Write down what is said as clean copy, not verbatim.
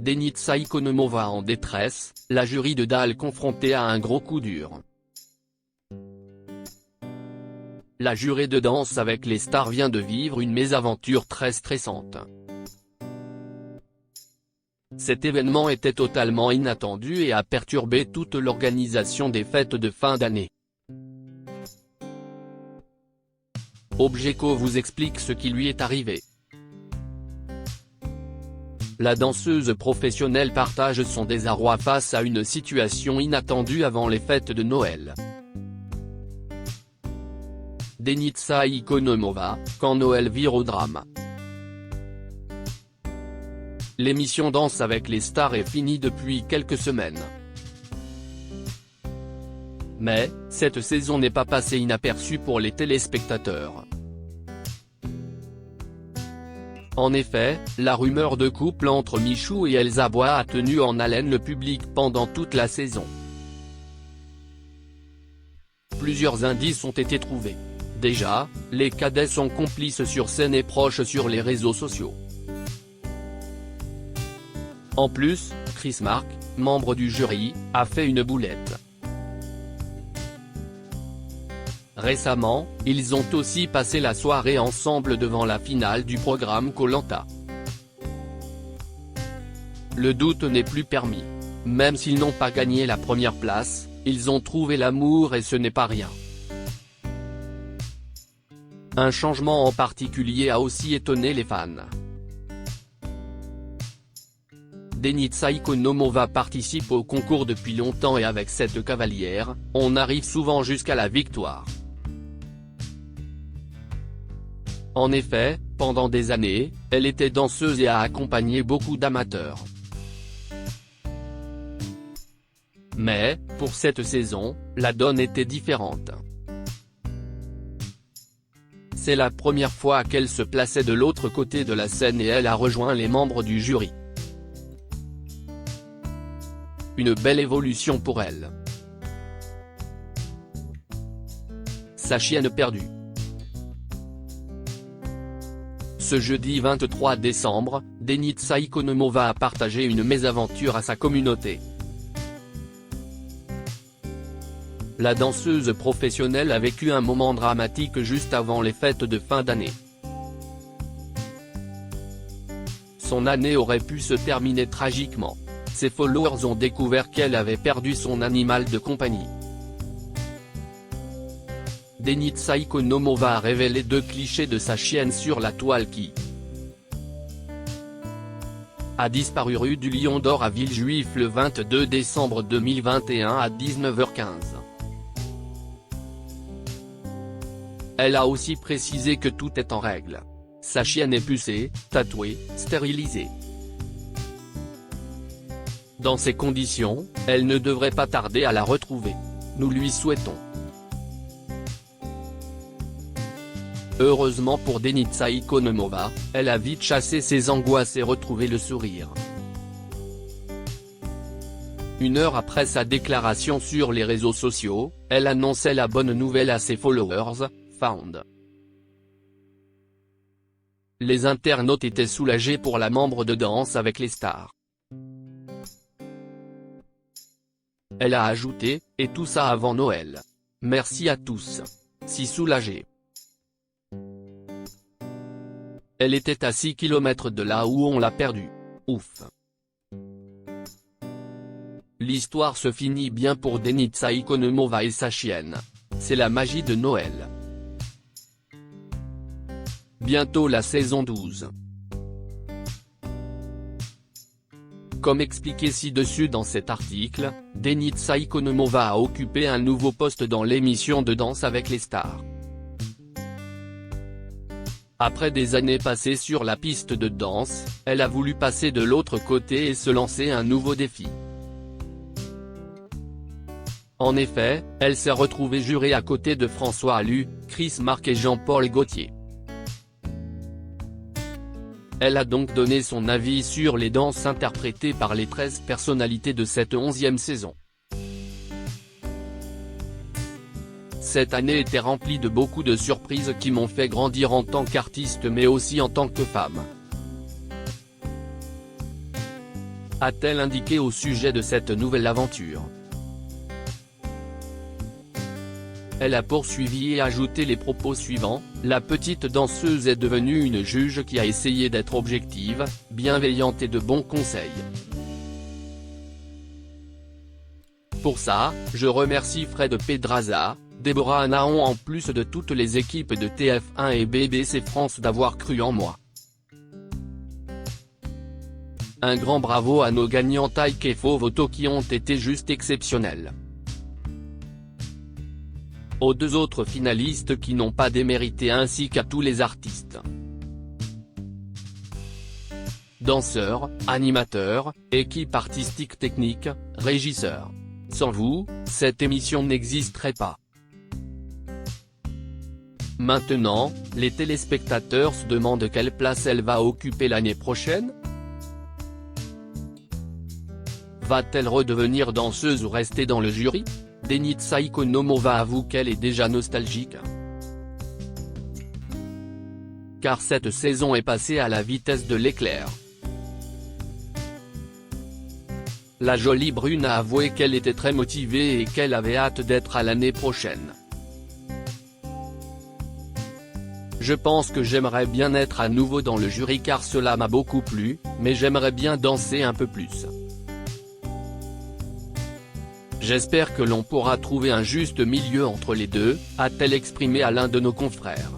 Denitsa Ikonomova en détresse, la jury de Dalle confrontée à un gros coup dur. La jurée de Danse avec les stars vient de vivre une mésaventure très stressante. Cet événement était totalement inattendu et a perturbé toute l'organisation des fêtes de fin d'année. Objeko vous explique ce qui lui est arrivé. La danseuse professionnelle partage son désarroi face à une situation inattendue avant les fêtes de Noël. Denitsa Ikonomova, quand Noël vire au drame. L'émission Danse avec les stars est finie depuis quelques semaines. Mais, cette saison n'est pas passée inaperçue pour les téléspectateurs. En effet, la rumeur de couple entre Michou et Elsa Bois a tenu en haleine le public pendant toute la saison. Plusieurs indices ont été trouvés. Déjà, les cadets sont complices sur scène et proches sur les réseaux sociaux. En plus, Chris Mark, membre du jury, a fait une boulette. Récemment, ils ont aussi passé la soirée ensemble devant la finale du programme Koh Lanta. Le doute n'est plus permis. Même s'ils n'ont pas gagné la première place, ils ont trouvé l'amour et ce n'est pas rien. Un changement en particulier a aussi étonné les fans. Denitsa Ikonomova participe au concours depuis longtemps et avec cette cavalière, on arrive souvent jusqu'à la victoire. En effet, pendant des années, elle était danseuse et a accompagné beaucoup d'amateurs. Mais, pour cette saison, la donne était différente. C'est la première fois qu'elle se plaçait de l'autre côté de la scène et elle a rejoint les membres du jury. Une belle évolution pour elle. Sa chienne perdue. Ce jeudi 23 décembre, Denitsa Ikonomova a partagé une mésaventure à sa communauté. La danseuse professionnelle a vécu un moment dramatique juste avant les fêtes de fin d'année. Son année aurait pu se terminer tragiquement. Ses followers ont découvert qu'elle avait perdu son animal de compagnie. Denitsa Ikonomova a révélé 2 clichés de sa chienne sur la toile qui a disparu rue du Lion d'Or à Villejuif le 22 décembre 2021 à 19h15. Elle a aussi précisé que tout est en règle. Sa chienne est pucée, tatouée, stérilisée. Dans ces conditions, elle ne devrait pas tarder à la retrouver. Nous lui souhaitons. Heureusement pour Denitsa Ikonomova, elle a vite chassé ses angoisses et retrouvé le sourire. Une heure après sa déclaration sur les réseaux sociaux, elle annonçait la bonne nouvelle à ses followers, found. Les internautes étaient soulagés pour la membre de Danse avec les stars. Elle a ajouté, et tout ça avant Noël. Merci à tous. Si soulagée. Elle était à 6 km de là où on l'a perdue. Ouf. L'histoire se finit bien pour Denitsa Ikonomova et sa chienne. C'est la magie de Noël. Bientôt la saison 12. Comme expliqué ci-dessus dans cet article, Denitsa Ikonomova a occupé un nouveau poste dans l'émission de Danse avec les stars. Après des années passées sur la piste de danse, elle a voulu passer de l'autre côté et se lancer un nouveau défi. En effet, elle s'est retrouvée jurée à côté de François Allu, Chris Mark et Jean-Paul Gaultier. Elle a donc donné son avis sur les danses interprétées par les 13 personnalités de cette 11e saison. Cette année était remplie de beaucoup de surprises qui m'ont fait grandir en tant qu'artiste mais aussi en tant que femme. a-t-elle indiqué au sujet de cette nouvelle aventure. Elle a poursuivi et ajouté les propos suivants: la petite danseuse est devenue une juge qui a essayé d'être objective, bienveillante et de bons conseils. Pour ça, je remercie Fred Pedraza, Déborah Anaon en plus de toutes les équipes de TF1 et BBC France d'avoir cru en moi. Un grand bravo à nos gagnants Taïk et Fovoto qui ont été juste exceptionnels. Aux deux autres finalistes qui n'ont pas démérité ainsi qu'à tous les artistes. Danseurs, animateurs, équipe artistique technique, régisseurs. Sans vous, cette émission n'existerait pas. Maintenant, les téléspectateurs se demandent quelle place elle va occuper l'année prochaine. Va-t-elle redevenir danseuse ou rester dans le jury? Denitsa Ikonomova avoue qu'elle est déjà nostalgique. Car cette saison est passée à la vitesse de l'éclair. La jolie brune a avoué qu'elle était très motivée et qu'elle avait hâte d'être à l'année prochaine. Je pense que j'aimerais bien être à nouveau dans le jury car cela m'a beaucoup plu, mais j'aimerais bien danser un peu plus. J'espère que l'on pourra trouver un juste milieu entre les deux, a-t-elle exprimé à l'un de nos confrères.